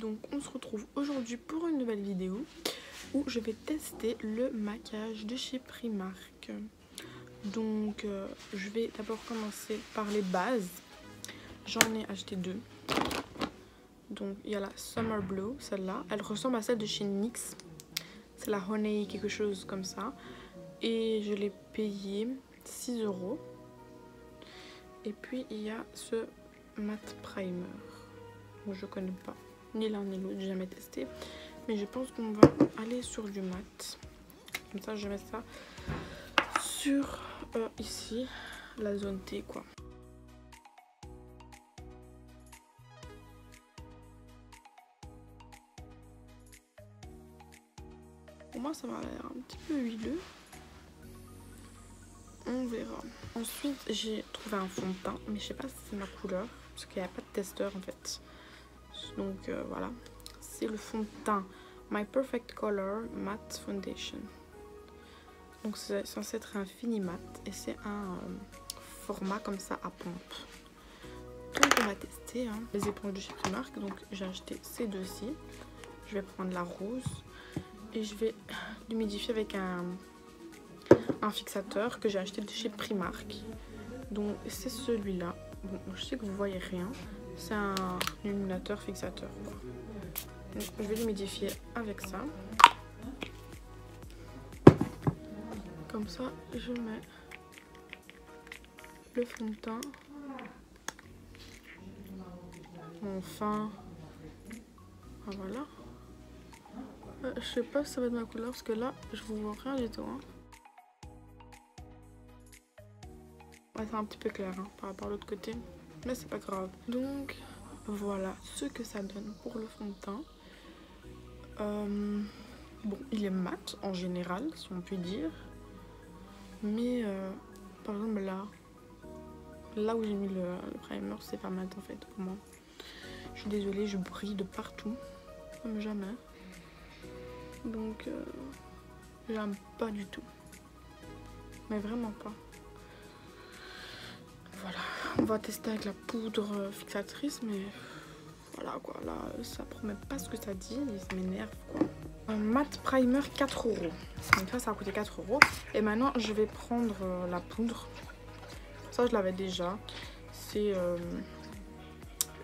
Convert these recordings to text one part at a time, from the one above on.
Donc on se retrouve aujourd'hui pour une nouvelle vidéo où je vais tester le maquillage de chez Primark. Donc je vais d'abord commencer par les bases. J'en ai acheté deux. Donc il y a la Summer Blue, celle-là. Elle ressemble à celle de chez NYX. C'est la Honey quelque chose comme ça. Et je l'ai payé 6 €. Et puis il y a ce matte primer. Je connais pas ni l'un ni l'autre, j'ai jamais testé. Mais je pense qu'on va aller sur du mat. Comme ça je mets ça sur ici, la zone T quoi. Pour moi ça m'a l'air un petit peu huileux. On verra. Ensuite j'ai trouvé un fond de teint, mais je sais pas si c'est ma couleur, parce qu'il n'y a pas de testeur en fait. Donc voilà, c'est le fond de teint My Perfect Color Matte Foundation. Donc c'est censé être un fini mat et c'est un format comme ça à pompe. Donc on va tester les éponges de chez Primark. Donc j'ai acheté ces deux-ci. Je vais prendre la rose et je vais l'humidifier avec un fixateur que j'ai acheté de chez Primark. Donc c'est celui-là. Bon, je sais que vous voyez rien. C'est un illuminateur fixateur quoi. Donc, je vais l'humidifier avec ça. Comme ça, je mets le fond de teint. Enfin, voilà. Je sais pas si ça va être ma couleur parce que là, je vous vois rien du tout. Ouais, c'est un petit peu clair par rapport à l'autre côté, mais c'est pas grave. Donc voilà ce que ça donne pour le fond de teint. Bon, il est mat en général, si on peut dire. Mais par exemple là où j'ai mis le primer, c'est pas mat en fait pour moi. Je suis désolée, je brille de partout, comme jamais. Donc j'aime pas du tout. Mais vraiment pas. Voilà, on va tester avec la poudre fixatrice, mais voilà quoi, là ça promet pas ce que ça dit, ça m'énerve quoi. Un matte primer 4 €. Donc ça a coûté 4 €. Et maintenant je vais prendre la poudre. Ça je l'avais déjà. C'est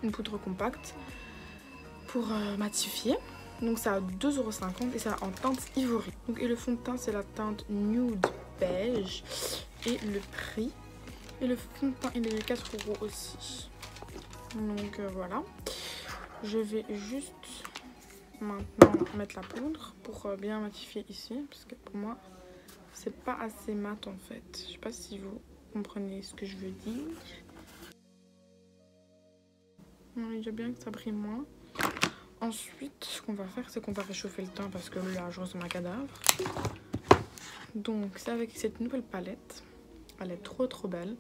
une poudre compacte pour matifier. Donc ça a 2,50 € et ça en teinte ivory. Donc, et le fond de teint c'est la teinte nude beige. Et le prix. Et le fond de teint il est de 4 € aussi. Donc voilà. Je vais juste maintenant mettre la poudre pour bien matifier ici. Parce que pour moi c'est pas assez mat en fait. Je sais pas si vous comprenez ce que je veux dire. On dit bien que ça brille moins. Ensuite ce qu'on va faire c'est qu'on va réchauffer le teint parce que là je ressemble à un cadavre. Donc c'est avec cette nouvelle palette. Elle est trop belle.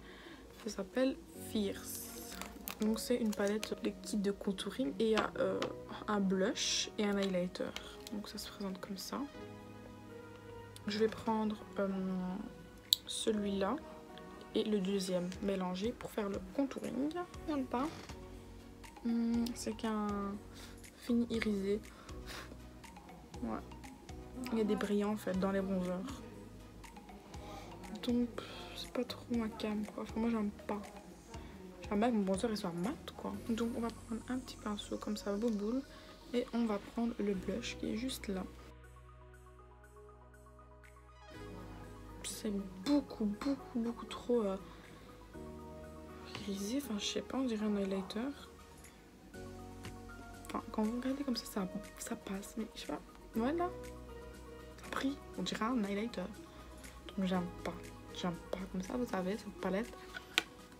Ça s'appelle Fierce. Donc c'est une palette de kit de contouring et il y a un blush et un highlighter. Donc ça se présente comme ça. Je vais prendre celui-là et le deuxième mélangé pour faire le contouring. Même pas. C'est qu'un fini irisé. Ouais. Il y a des brillants en fait dans les bronzers. Donc c'est pas trop ma cam quoi. Enfin, moi j'aime pas. J'aime bien que mon bronzer il soit mat quoi. Donc on va prendre un petit pinceau comme ça, boule. Et on va prendre le blush qui est juste là. C'est beaucoup trop irisé. Enfin je sais pas, on dirait un highlighter. Enfin quand vous regardez comme ça passe. Mais je sais pas, voilà. Ça brille, on dirait un highlighter. Donc j'aime pas comme ça, vous savez, cette palette.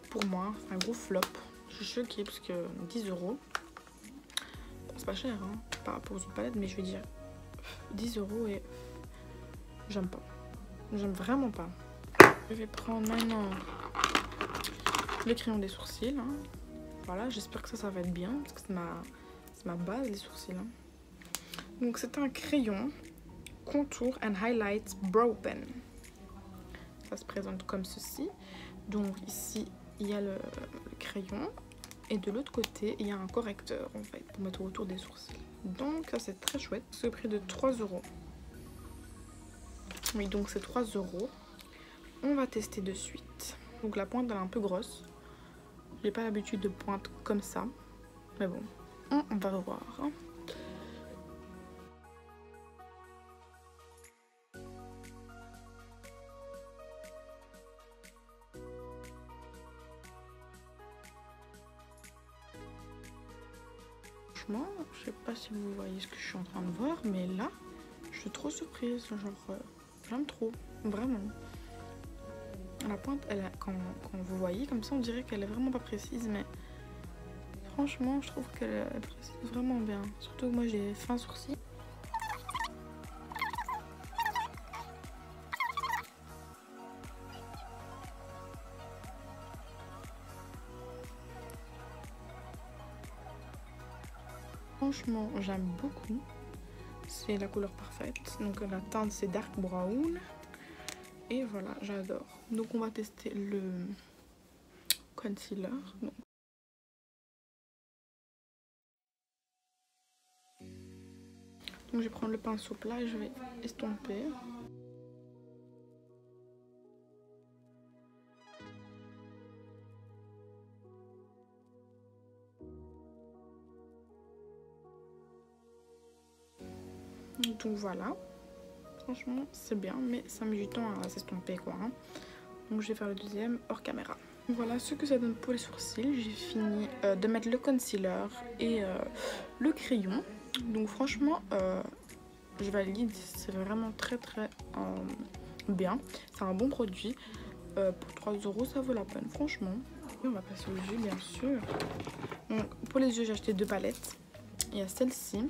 Pour moi, c'est un gros flop. Je suis choquée parce que 10 €. Bon, c'est pas cher par rapport aux autres palettes, mais je veux dire 10 € et j'aime pas. J'aime vraiment pas. Je vais prendre maintenant le crayon des sourcils. Voilà, j'espère que ça va être bien parce que c'est ma base, les sourcils. Donc c'est un crayon Contour and Highlight Brow Pen. Ça se présente comme ceci. Donc ici il y a le crayon Et de l'autre côté, il y a un correcteur en fait pour mettre autour des sourcils. Donc ça c'est très chouette. C'est au prix de 3 €. Oui, donc c'est 3 €. On va tester de suite. Donc la pointe elle est un peu grosse. J'ai pas l'habitude de pointe comme ça. Mais bon, on va revoir. Franchement, je sais pas si vous voyez ce que je suis en train de voir, mais là, je suis trop surprise. Genre, j'aime trop, vraiment. La pointe, quand vous voyez comme ça, on dirait qu'elle est vraiment pas précise, mais franchement, je trouve qu'elle est précise vraiment bien. Surtout que moi, j'ai fins sourcils. Franchement, j'aime beaucoup. C'est la couleur parfaite. Donc la teinte, c'est dark brown. Et voilà, j'adore. Donc on va tester le concealer. Donc je vais prendre le pinceau plat et je vais estomper. Donc voilà. Franchement, c'est bien, mais ça met du temps à s'estomper quoi. Donc je vais faire le deuxième hors caméra. Voilà ce que ça donne pour les sourcils. J'ai fini de mettre le concealer et le crayon. Donc franchement, je valide. C'est vraiment très bien. C'est un bon produit. Pour 3 €, ça vaut la peine, franchement. Et on va passer aux yeux, bien sûr. Donc pour les yeux, j'ai acheté 2 palettes. Il y a celle-ci.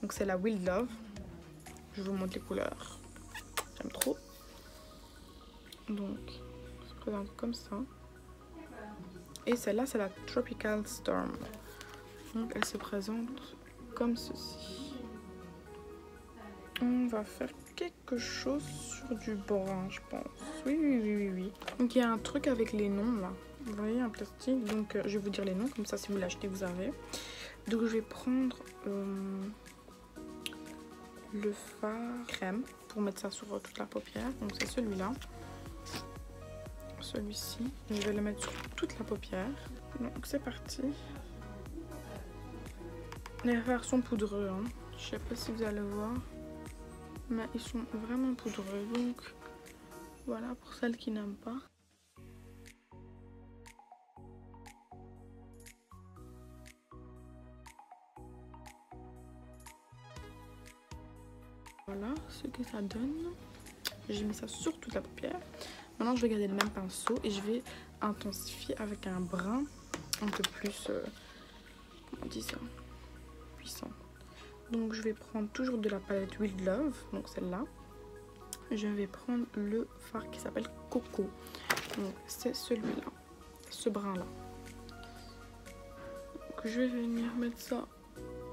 Donc c'est la Wild Love. Je vous montre les couleurs. J'aime trop. Donc, ça se présente comme ça. Et celle-là, c'est la Tropical Storm. Donc, elle se présente comme ceci. On va faire quelque chose sur du brun, je pense. Oui. Donc, il y a un truc avec les noms, là. Vous voyez, un plastique. Donc, je vais vous dire les noms. Comme ça, si vous l'achetez, vous avez. Donc, je vais prendre le fard crème pour mettre ça sur toute la paupière. Donc, c'est celui-là. Celui-ci, je vais le mettre sur toute la paupière. Donc c'est parti. Les fards sont poudreux, hein. Je sais pas si vous allez voir, mais ils sont vraiment poudreux. Donc voilà pour celles qui n'aiment pas. Voilà ce que ça donne. J'ai mis ça sur toute la paupière. Maintenant je vais garder le même pinceau et je vais intensifier avec un brun un peu plus, comment on dit ça, puissant. Donc je vais prendre toujours de la palette Wild Love, donc celle-là. Je vais prendre le fard qui s'appelle Coco. Donc c'est celui-là, ce brun-là. Donc je vais venir mettre ça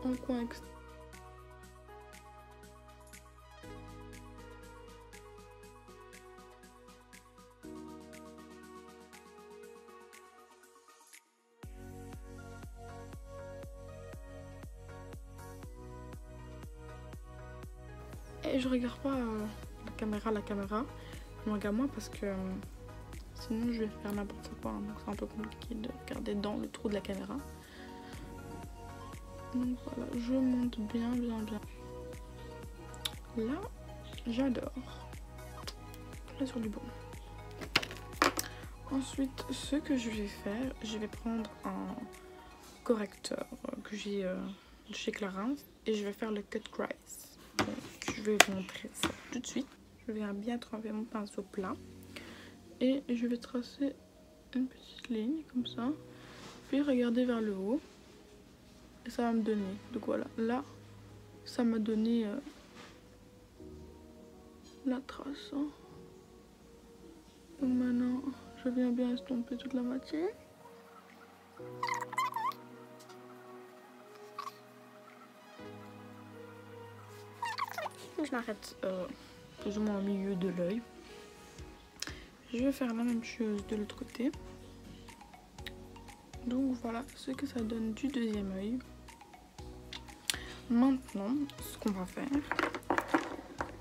en coin extérieur. Et je regarde pas la caméra, je me regarde moi parce que sinon je vais faire n'importe quoi, hein. Donc c'est un peu compliqué de regarder dans le trou de la caméra. Donc voilà, je monte bien. Là, j'adore. Là sur du bon. Ensuite, ce que je vais faire, je vais prendre un correcteur que j'ai de chez Clarins et je vais faire le Cut Crease. Donc, je vais vous montrer ça tout de suite. Je vais bien tremper mon pinceau plat et je vais tracer une petite ligne comme ça, puis regarder vers le haut et ça va me donner. Donc voilà, là ça m'a donné la trace. Hein. Donc maintenant, je viens bien estomper toute la matière. Je m'arrête plus ou moins au milieu de l'œil. Je vais faire la même chose de l'autre côté. Donc voilà ce que ça donne du deuxième œil. Maintenant, ce qu'on va faire,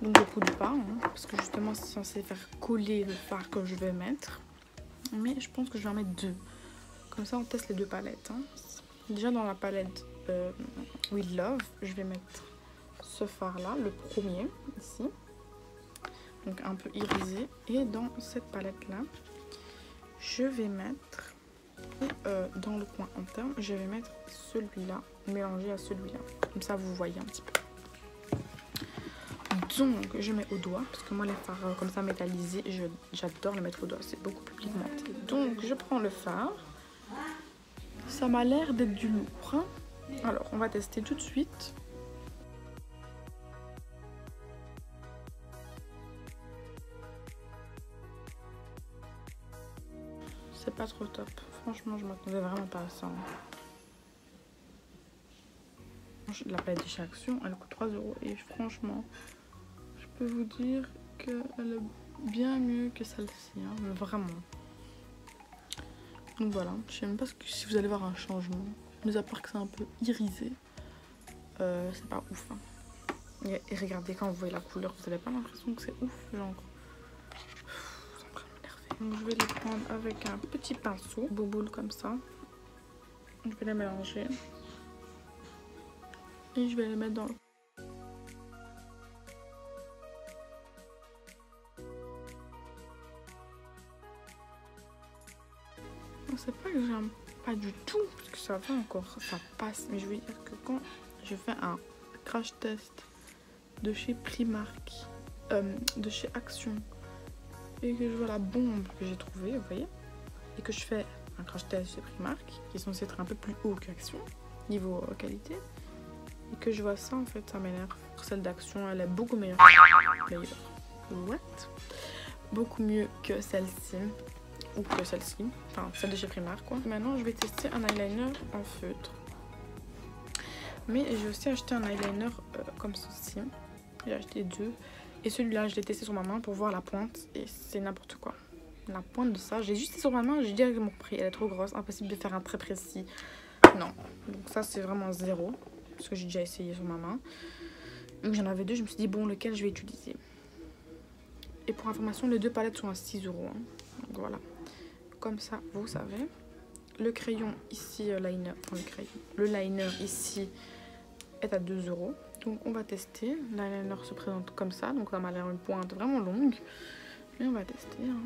donc je poudre pas, hein, parce que justement c'est censé faire coller le fard que je vais mettre. Mais je pense que je vais en mettre deux. Comme ça on teste les deux palettes. Hein. Déjà dans la palette We Love, je vais mettre ce fard là, le premier ici. Donc un peu irisé. Et dans cette palette là, je vais mettre, dans le coin interne, je vais mettre celui-là, mélangé à celui-là. Comme ça vous voyez un petit peu. Donc je mets au doigt, parce que moi les fards comme ça métallisés, j'adore les mettre au doigt, c'est beaucoup plus pigmenté. Donc je prends le fard. Ça m'a l'air d'être du lourd. Hein. Alors on va tester tout de suite. C'est pas trop top. Franchement, je m'attendais vraiment pas à ça. La palette de chez Action, elle coûte 3 € et franchement, je peux vous dire qu'elle est bien mieux que celle-ci, hein, mais vraiment. Donc voilà, je sais même pas si vous allez voir un changement, mais à part que c'est un peu irisé, c'est pas ouf. Hein. Et regardez, quand vous voyez la couleur, vous n'avez pas l'impression que c'est ouf, genre. Ça me m'énerver. Donc je vais les prendre avec un petit pinceau, boule comme ça. Je vais les mélanger. Et je vais les mettre dans le... C'est pas que j'aime pas du tout, parce que ça va encore, ça passe. Mais je veux dire que quand je fais un crash test de chez Primark, de chez Action, et que je vois la bombe que j'ai trouvée, vous voyez, et que je fais un crash test chez Primark, qui est censé être un peu plus haut qu'Action, niveau qualité, et que je vois ça, en fait, ça m'énerve. Celle d'Action, elle est beaucoup meilleure. What? Beaucoup mieux que celle-ci. Ou que celle-ci, enfin celle de chez Primark quoi. Maintenant je vais tester un eyeliner en feutre. Mais j'ai aussi acheté un eyeliner comme ceci. J'ai acheté deux. Et celui-là je l'ai testé sur ma main pour voir la pointe. Et c'est n'importe quoi. La pointe de ça, j'ai juste testé sur ma main, j'ai directement pris. Elle est trop grosse, impossible de faire un trait précis. Non. Donc ça c'est vraiment zéro. Parce que j'ai déjà essayé sur ma main. Donc j'en avais deux, je me suis dit bon lequel je vais utiliser. Et pour information, les deux palettes sont à 6 €. Hein. Donc voilà. Comme ça, vous savez. Le crayon ici, liner, enfin le liner ici est à 2 €. Donc on va tester. L'eyeliner se présente comme ça, donc ça m'a l'air une pointe vraiment longue. Mais on va tester. Hein.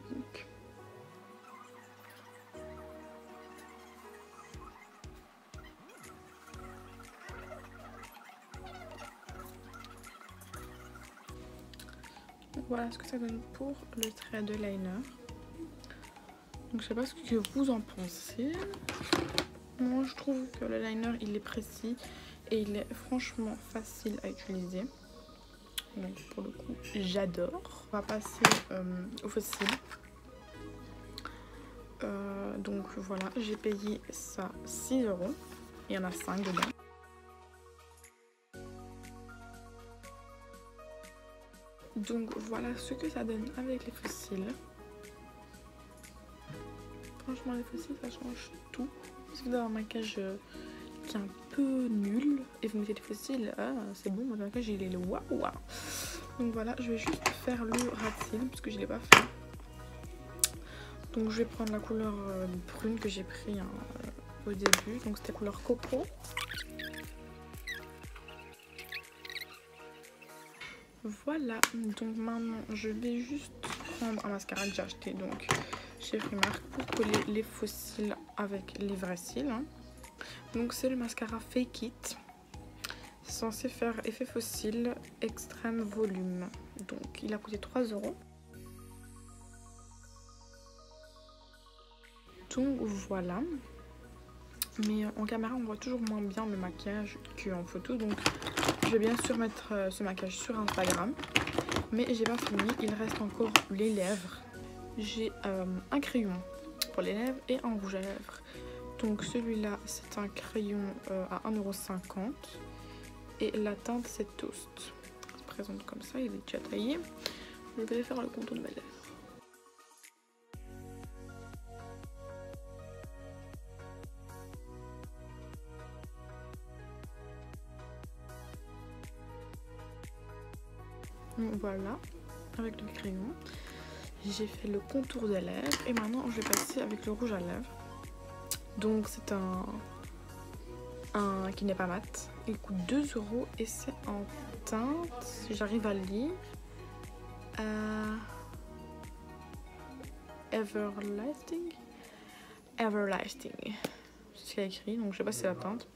Donc. Voilà ce que ça donne pour le trait de liner. Donc je sais pas ce que vous en pensez. Moi je trouve que le liner il est précis et il est franchement facile à utiliser. Donc pour le coup j'adore. On va passer au fossile. Donc voilà, j'ai payé ça 6 €. Il y en a 5 dedans. Donc voilà ce que ça donne avec les fossiles. Franchement les fossiles ça change tout. Si vous avez un maquillage qui est un peu nul et vous mettez des fossiles, ah, c'est bon, mon maquillage il est le waouh. Donc voilà, je vais juste faire le ras de cils parce que je ne l'ai pas fait. Donc je vais prendre la couleur brune que j'ai pris hein, au début. Donc c'était couleur coco. Voilà, donc maintenant je vais juste prendre un mascara que j'ai acheté donc chez Primark pour coller les faux cils avec les vrais cils. Hein. Donc c'est le mascara Fake It. C'est censé faire effet faux cils extrême volume. Donc il a coûté 3 €. Donc voilà. Mais en caméra on voit toujours moins bien le maquillage qu'en photo. Donc je vais bien sûr mettre ce maquillage sur Instagram. Mais j'ai pas fini, il reste encore les lèvres. J'ai un crayon pour les lèvres et un rouge à lèvres. Donc celui-là c'est un crayon à 1,50 € et la teinte c'est Toast. Il se présente comme ça, il est déjà taillé. Je vais faire le contour de mes lèvres. Voilà, avec le crayon. J'ai fait le contour des lèvres et maintenant je vais passer avec le rouge à lèvres. Donc c'est un qui n'est pas mat. Il coûte 2 € et c'est en teinte, si j'arrive à le lire, Everlasting. Everlasting. C'est ce qu'il y a écrit, donc je sais pas si c'est la teinte.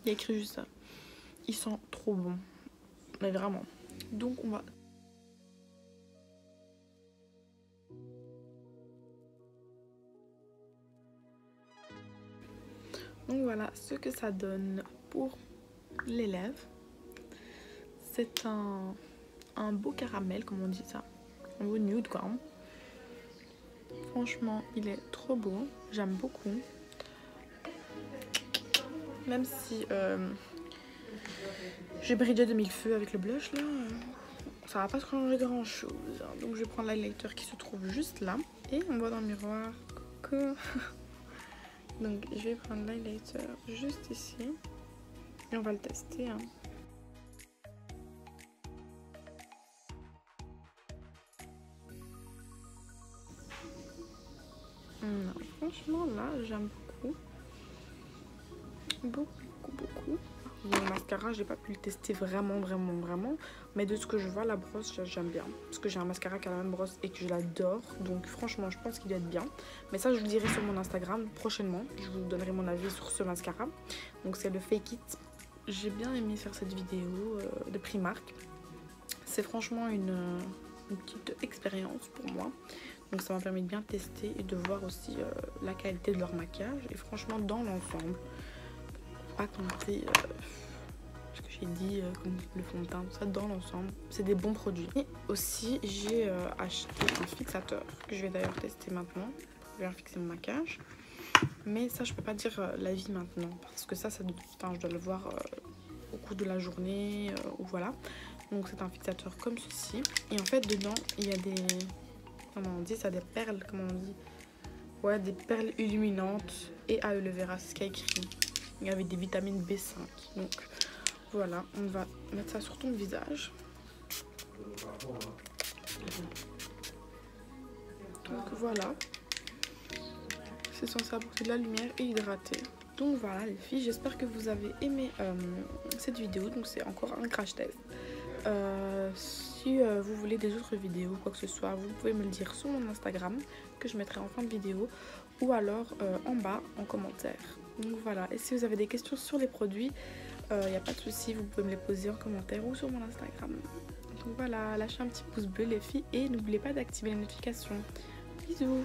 Il y a écrit juste ça. Ils sont trop bons, mais vraiment. Donc on va... Donc voilà ce que ça donne pour les lèvres. C'est un beau caramel, comme on dit ça. Un beau nude quoi. Franchement, il est trop beau. J'aime beaucoup. Même si j'ai brillé de mille feux avec le blush là, ça va pas changer grand chose. Donc je vais prendre l'highlighter qui se trouve juste là. Et on voit dans le miroir. Coucou. Donc je vais prendre l'highlighter juste ici. Et on va le tester. Hein. Non, franchement là j'aime beaucoup. Beaucoup. Mon mascara, j'ai pas pu le tester vraiment. Mais de ce que je vois, la brosse, j'aime bien. Parce que j'ai un mascara qui a la même brosse et que je l'adore. Donc franchement, je pense qu'il doit être bien. Mais ça, je vous dirai sur mon Instagram prochainement. Je vous donnerai mon avis sur ce mascara. Donc c'est le Fake It. J'ai bien aimé faire cette vidéo de Primark. C'est franchement une petite expérience pour moi. Donc ça m'a permis de bien tester et de voir aussi la qualité de leur maquillage. Et franchement, dans l'ensemble, pas compter ce que j'ai dit comme le fond de teint, tout ça, dans l'ensemble c'est des bons produits. Et aussi j'ai acheté un fixateur que je vais d'ailleurs tester maintenant pour bien fixer mon maquillage, mais ça je peux pas dire l'avis maintenant parce que ça je dois le voir au cours de la journée ou voilà. Donc c'est un fixateur comme ceci et en fait dedans il y a des, comment on dit ça, des perles, comment on dit, ouais, des perles illuminantes et aloe vera, c'est ce qu'il y a écrit. Il y avait des vitamines B5. Donc voilà, on va mettre ça sur ton visage. Donc voilà. C'est censé apporter de la lumière et hydrater. Donc voilà les filles, j'espère que vous avez aimé cette vidéo. Donc c'est encore un crash test. Si vous voulez des autres vidéos, quoi que ce soit, vous pouvez me le dire sur mon Instagram que je mettrai en fin de vidéo ou alors en bas en commentaire. Donc voilà, et si vous avez des questions sur les produits, il n'y a pas de souci, vous pouvez me les poser en commentaire ou sur mon Instagram. Donc voilà, lâchez un petit pouce bleu les filles et n'oubliez pas d'activer les notifications. Bisous!